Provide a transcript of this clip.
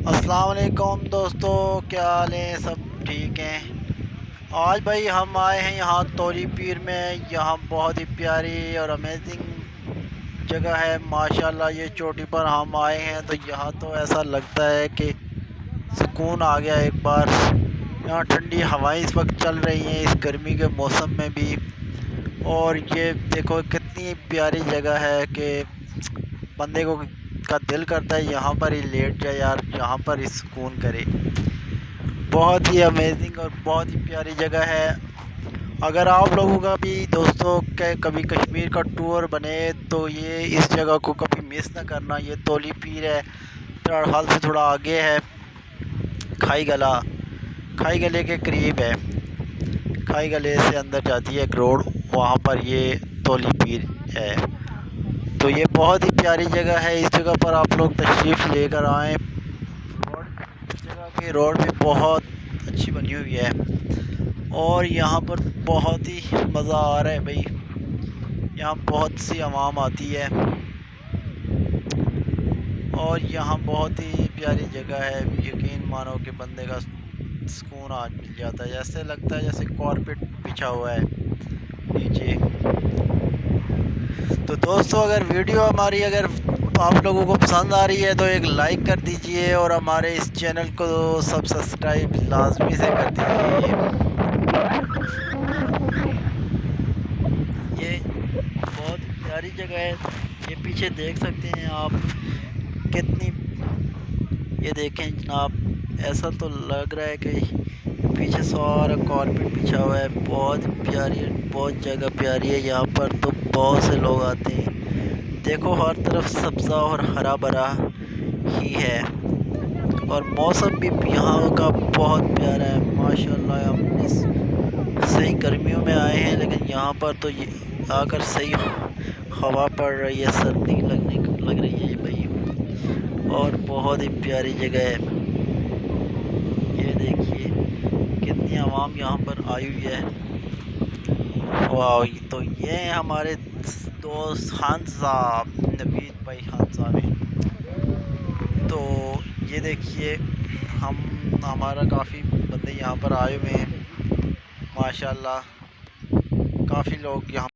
अस्सलाम वालेकुम दोस्तों, क्या हाल है? सब ठीक हैं। आज भाई हम आए हैं यहाँ तोरी पीर में। यहाँ बहुत ही प्यारी और अमेजिंग जगह है माशाल्लाह। ये चोटी पर हम आए हैं तो यहाँ तो ऐसा लगता है कि सुकून आ गया एक बार। यहाँ ठंडी हवाएं इस वक्त चल रही हैं इस गर्मी के मौसम में भी। और ये देखो कितनी प्यारी जगह है कि बंदे को का दिल करता है यहाँ पर ही लेट जाए यार, यहाँ पर ही सुकून करे। बहुत ही अमेजिंग और बहुत ही प्यारी जगह है। अगर आप लोगों का भी दोस्तों के कभी कश्मीर का टूर बने तो ये इस जगह को कभी मिस ना करना। ये तोली पीर है, हाल से थोड़ा आगे है। खाई गला, खाई गले के करीब है। खाई गले से अंदर जाती है एक रोड, वहाँ पर ये तोली पीर है। तो ये बहुत ही प्यारी जगह है। इस जगह पर आप लोग तशरीफ़ लेकर आएँ। इस जगह की रोड भी बहुत अच्छी बनी हुई है और यहाँ पर बहुत ही मज़ा आ रहा है भाई। यहाँ बहुत सी आवाम आती है और यहाँ बहुत ही प्यारी जगह है। यकीन मानो कि बंदे का सुकून आज मिल जाता है। जैसे लगता है जैसे कारपेट बिछा हुआ है नीचे। तो दोस्तों, अगर वीडियो हमारी अगर आप लोगों को पसंद आ रही है तो एक लाइक कर दीजिए और हमारे इस चैनल को सब्सक्राइब लाजमी से कर दीजिए। ये बहुत प्यारी जगह है। ये पीछे देख सकते हैं आप कितनी, ये देखें जनाब, ऐसा तो लग रहा है कि पीछे सारा कारपेट बिछा हुआ है। बहुत प्यारी, बहुत जगह प्यारी है। यहाँ पर तो बहुत से लोग आते हैं। देखो हर तरफ सब्ज़ा और हरा भरा ही है और मौसम भी यहाँ का बहुत प्यारा है माशाल्लाह। हम इस सही गर्मियों में आए हैं लेकिन यहाँ पर तो ये आकर सही हवा पड़ रही है, सर्दी लग रही है भाई। और बहुत ही प्यारी जगह है। ये देखिए कितनी आवाम यहाँ पर आई हुई है। वाह, तो ये हैं हमारे दोस्त खान साहब, नवीद भाई खान साहब हैं। तो ये देखिए हमारा काफ़ी बंदे यहाँ पर आए हुए हैं माशाल्लाह। काफ़ी लोग यहाँ